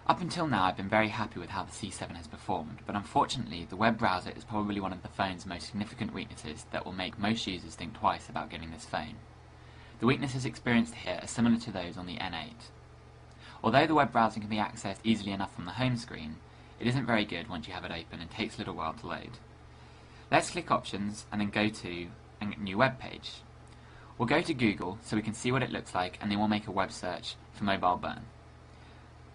Up until now I've been very happy with how the C7 has performed, but unfortunately the web browser is probably one of the phone's most significant weaknesses that will make most users think twice about getting this phone. The weaknesses experienced here are similar to those on the N8. Although the web browser can be accessed easily enough from the home screen, it isn't very good once you have it open and takes a little while to load. Let's click Options and then go to a new web page. We'll go to Google so we can see what it looks like, and then we'll make a web search for Mobile Burn.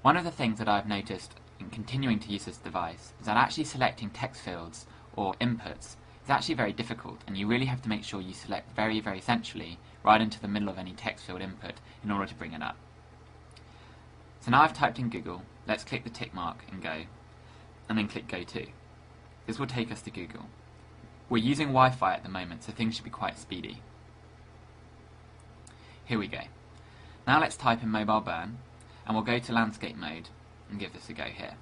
One of the things that I've noticed in continuing to use this device is that actually selecting text fields or inputs is actually very difficult, and you really have to make sure you select very, very centrally right into the middle of any text field input in order to bring it up. So now I've typed in Google, let's click the tick mark and go, and then click Go To. This will take us to Google. We're using Wi-Fi at the moment, so things should be quite speedy. Here we go. Now let's type in Mobile Burn, and we'll go to landscape mode and give this a go here.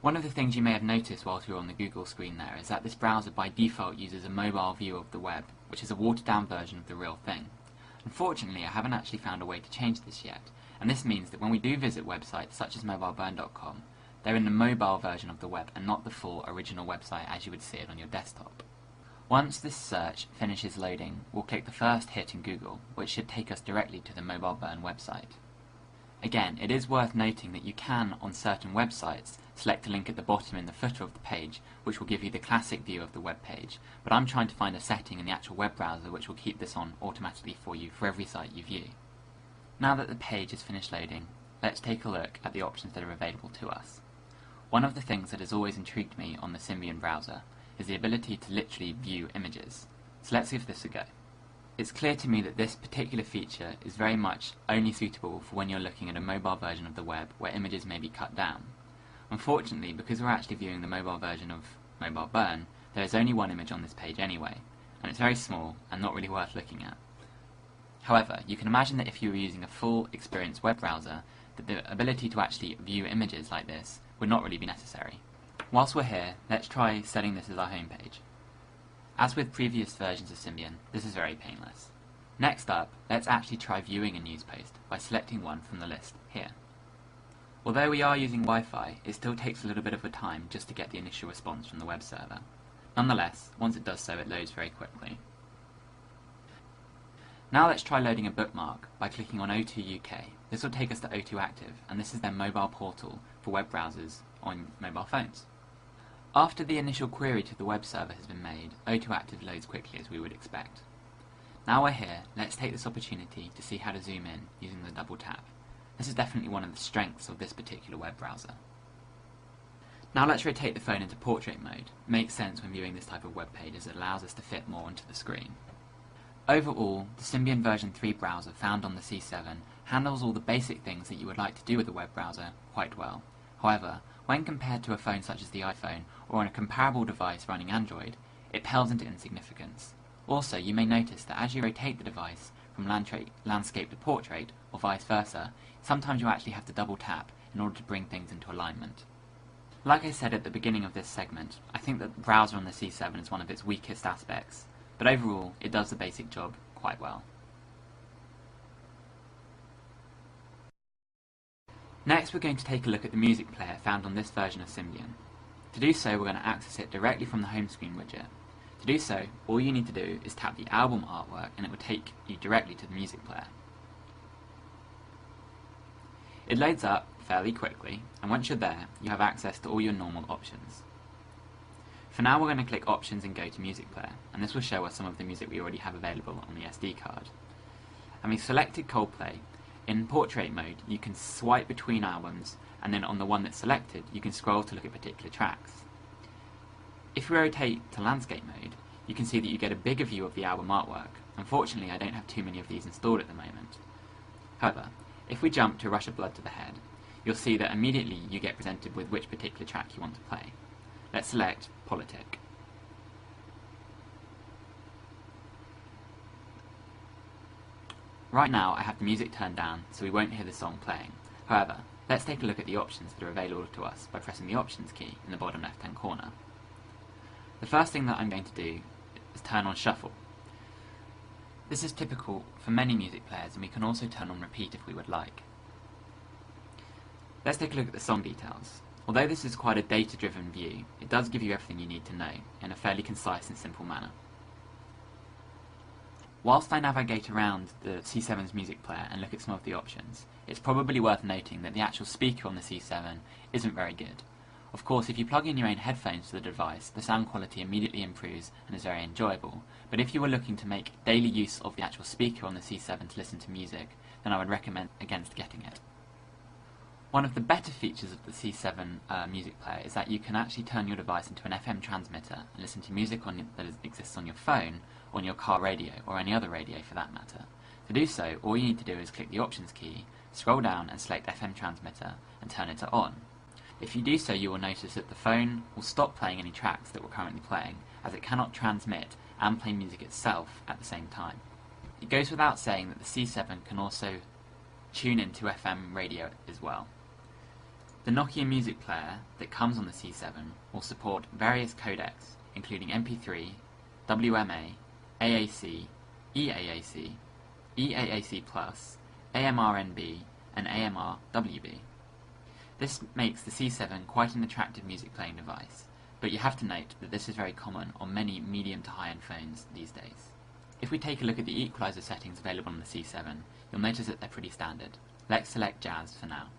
One of the things you may have noticed whilst you're on the Google screen there is that this browser by default uses a mobile view of the web, which is a watered down version of the real thing. Unfortunately, I haven't actually found a way to change this yet, and this means that when we do visit websites such as mobileburn.com, they're in the mobile version of the web and not the full original website as you would see it on your desktop. Once this search finishes loading, we'll click the first hit in Google, which should take us directly to the Mobile Burn website. Again, it is worth noting that you can, on certain websites, select a link at the bottom in the footer of the page, which will give you the classic view of the web page, but I'm trying to find a setting in the actual web browser which will keep this on automatically for you for every site you view. Now that the page is finished loading, let's take a look at the options that are available to us. One of the things that has always intrigued me on the Symbian browser is the ability to literally view images. So let's give this a go. It's clear to me that this particular feature is very much only suitable for when you're looking at a mobile version of the web where images may be cut down. Unfortunately, because we're actually viewing the mobile version of Mobile Burn, there is only one image on this page anyway, and it's very small and not really worth looking at. However, you can imagine that if you were using a full experienced web browser, that the ability to actually view images like this would not really be necessary. Whilst we're here, let's try setting this as our home page. As with previous versions of Symbian, this is very painless. Next up, let's actually try viewing a news post by selecting one from the list here. Although we are using Wi-Fi, it still takes a little bit of a time just to get the initial response from the web server. Nonetheless, once it does so, it loads very quickly. Now let's try loading a bookmark by clicking on O2 UK. This will take us to O2 Active, and this is their mobile portal for web browsers on mobile phones. After the initial query to the web server has been made, O2 Active loads quickly as we would expect. Now we're here, let's take this opportunity to see how to zoom in using the double tap. This is definitely one of the strengths of this particular web browser. Now let's rotate the phone into portrait mode. It makes sense when viewing this type of web page as it allows us to fit more onto the screen. Overall, the Symbian version 3 browser found on the C7 handles all the basic things that you would like to do with a web browser quite well. However, when compared to a phone such as the iPhone or on a comparable device running Android, it pales into insignificance. Also, you may notice that as you rotate the device from landscape to portrait, or vice versa, sometimes you actually have to double tap in order to bring things into alignment. Like I said at the beginning of this segment, I think that the browser on the C7 is one of its weakest aspects, but overall it does the basic job quite well. Next we're going to take a look at the music player found on this version of Symbian. To do so, we're going to access it directly from the home screen widget. To do so, all you need to do is tap the album artwork and it will take you directly to the music player. It loads up fairly quickly, and once you're there, you have access to all your normal options. For now we're going to click Options and go to Music Player, and this will show us some of the music we already have available on the SD card. Having selected Coldplay, in portrait mode you can swipe between albums, and then on the one that's selected you can scroll to look at particular tracks. If we rotate to landscape mode, you can see that you get a bigger view of the album artwork. Unfortunately, I don't have too many of these installed at the moment. However, if we jump to Rush of Blood to the Head, you'll see that immediately you get presented with which particular track you want to play. Let's select Politic. Right now I have the music turned down, so we won't hear the song playing. However, let's take a look at the options that are available to us by pressing the Options key in the bottom left-hand corner. The first thing that I'm going to do is turn on Shuffle. This is typical for many music players, and we can also turn on Repeat if we would like. Let's take a look at the song details. Although this is quite a data-driven view, it does give you everything you need to know in a fairly concise and simple manner. Whilst I navigate around the C7's music player and look at some of the options, it's probably worth noting that the actual speaker on the C7 isn't very good. Of course, if you plug in your own headphones to the device, the sound quality immediately improves and is very enjoyable, but if you were looking to make daily use of the actual speaker on the C7 to listen to music, then I would recommend against getting it. One of the better features of the C7 music player is that you can actually turn your device into an FM transmitter and listen to music that exists on your phone, on your car radio, or any other radio for that matter. To do so, all you need to do is click the Options key, scroll down and select FM transmitter and turn it to on. If you do so, you will notice that the phone will stop playing any tracks that we're currently playing, as it cannot transmit and play music itself at the same time. It goes without saying that the C7 can also tune into FM radio as well. The Nokia music player that comes on the C7 will support various codecs, including MP3, WMA, AAC, EAAC, EAAC+, AMRNB, and AMR-WB. This makes the C7 quite an attractive music playing device, but you have to note that this is very common on many medium to high-end phones these days. If we take a look at the equalizer settings available on the C7, you'll notice that they're pretty standard. Let's select Jazz for now.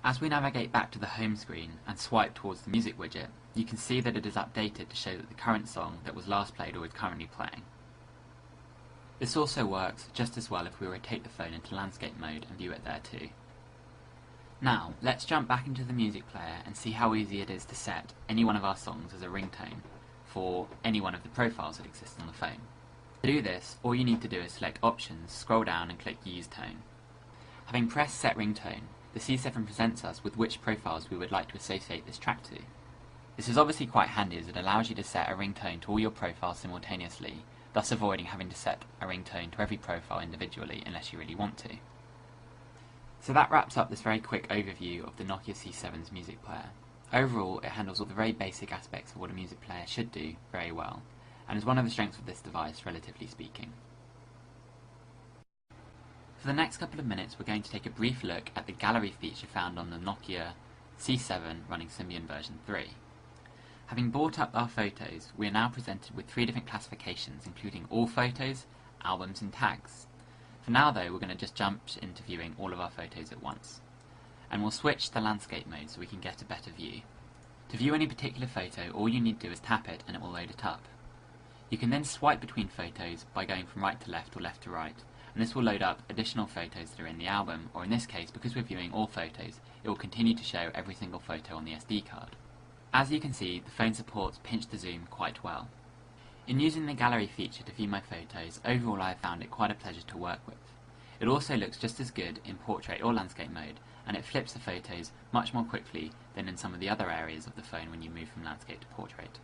As we navigate back to the home screen and swipe towards the music widget, you can see that it is updated to show that the current song that was last played or is currently playing. This also works just as well if we rotate the phone into landscape mode and view it there too. Now, let's jump back into the music player and see how easy it is to set any one of our songs as a ringtone for any one of the profiles that exist on the phone. To do this, all you need to do is select Options, scroll down and click Use Tone. Having pressed Set Ringtone, the C7 presents us with which profiles we would like to associate this track to. This is obviously quite handy as it allows you to set a ringtone to all your profiles simultaneously, thus avoiding having to set a ringtone to every profile individually unless you really want to. So that wraps up this very quick overview of the Nokia C7's music player. Overall, it handles all the very basic aspects of what a music player should do very well, and is one of the strengths of this device, relatively speaking. For the next couple of minutes, we're going to take a brief look at the gallery feature found on the Nokia C7 running Symbian version 3. Having brought up our photos, we are now presented with 3 different classifications, including all photos, albums and tags. For now though, we're going to just jump into viewing all of our photos at once. And we'll switch to landscape mode so we can get a better view. To view any particular photo, all you need to do is tap it and it will load it up. You can then swipe between photos by going from right to left or left to right, and this will load up additional photos that are in the album, or in this case, because we're viewing all photos, it will continue to show every single photo on the SD card. As you can see, the phone supports pinch to zoom quite well. In using the gallery feature to view my photos, overall I have found it quite a pleasure to work with. It also looks just as good in portrait or landscape mode, and it flips the photos much more quickly than in some of the other areas of the phone when you move from landscape to portrait.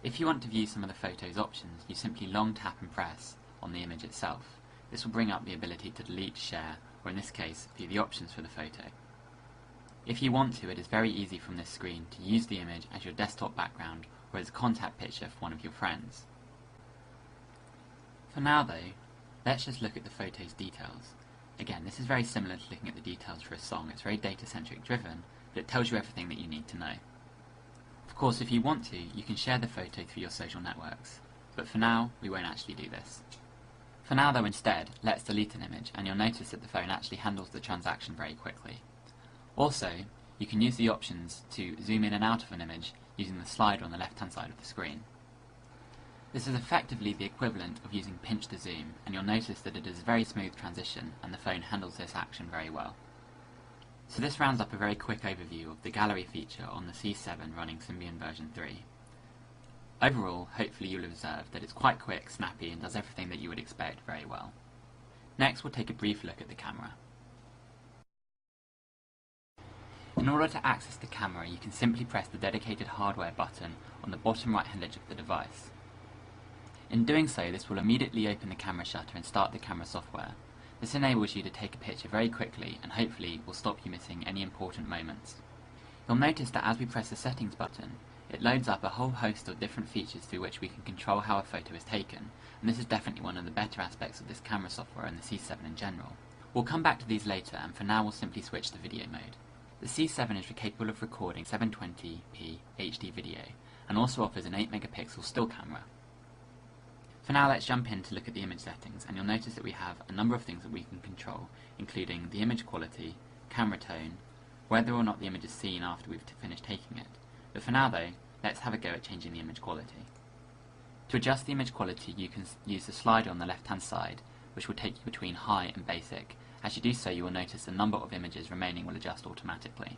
If you want to view some of the photos options, you simply long tap and press on the image itself. This will bring up the ability to delete, share, or in this case, view the options for the photo. If you want to, it is very easy from this screen to use the image as your desktop background or as a contact picture for one of your friends. For now though, let's just look at the photo's details. Again, this is very similar to looking at the details for a song. It's very data-centric driven, but it tells you everything that you need to know. Of course, if you want to, you can share the photo through your social networks, but for now, we won't actually do this. For now though, instead, let's delete an image, and you'll notice that the phone actually handles the transaction very quickly. Also, you can use the options to zoom in and out of an image using the slider on the left-hand side of the screen. This is effectively the equivalent of using pinch to zoom, and you'll notice that it is a very smooth transition, and the phone handles this action very well. So this rounds up a very quick overview of the gallery feature on the C7 running Symbian version 3. Overall, hopefully you'll observe that it's quite quick, snappy, and does everything that you would expect very well. Next, we'll take a brief look at the camera. In order to access the camera, you can simply press the dedicated hardware button on the bottom right-hand edge of the device. In doing so, this will immediately open the camera shutter and start the camera software. This enables you to take a picture very quickly and hopefully will stop you missing any important moments. You'll notice that as we press the settings button, it loads up a whole host of different features through which we can control how a photo is taken, and this is definitely one of the better aspects of this camera software and the C7 in general. We'll come back to these later, and for now we'll simply switch to video mode. The C7 is capable of recording 720p HD video, and also offers an 8MP still camera. For now, let's jump in to look at the image settings, and you'll notice that we have a number of things that we can control, including the image quality, camera tone, whether or not the image is seen after we've finished taking it. But for now though, let's have a go at changing the image quality. To adjust the image quality, you can use the slider on the left hand side, which will take you between high and basic. As you do so, you will notice the number of images remaining will adjust automatically.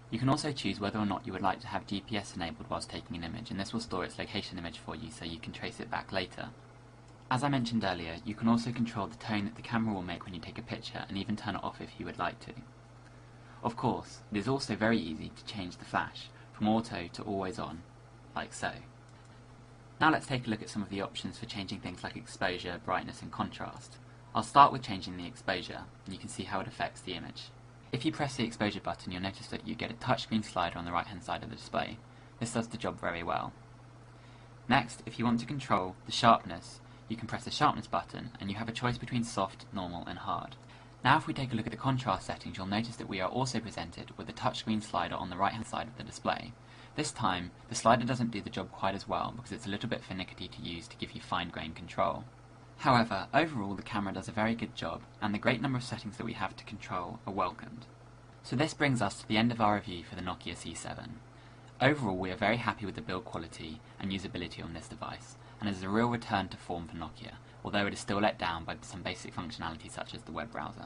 You can also choose whether or not you would like to have GPS enabled whilst taking an image, and this will store its location image for you so you can trace it back later. As I mentioned earlier, you can also control the tone that the camera will make when you take a picture, and even turn it off if you would like to. Of course, it is also very easy to change the flash from auto to always on, like so. Now let's take a look at some of the options for changing things like exposure, brightness and contrast. I'll start with changing the exposure, and you can see how it affects the image. If you press the exposure button, you'll notice that you get a touchscreen slider on the right hand side of the display. This does the job very well. Next, if you want to control the sharpness, you can press the sharpness button, and you have a choice between soft, normal and hard. Now if we take a look at the contrast settings, you'll notice that we are also presented with a touchscreen slider on the right hand side of the display. This time, the slider doesn't do the job quite as well because it's a little bit finicky to use to give you fine-grained control. However, overall the camera does a very good job, and the great number of settings that we have to control are welcomed. So this brings us to the end of our review for the Nokia C7. Overall, we are very happy with the build quality and usability on this device, and it is a real return to form for Nokia, although it is still let down by some basic functionality such as the web browser.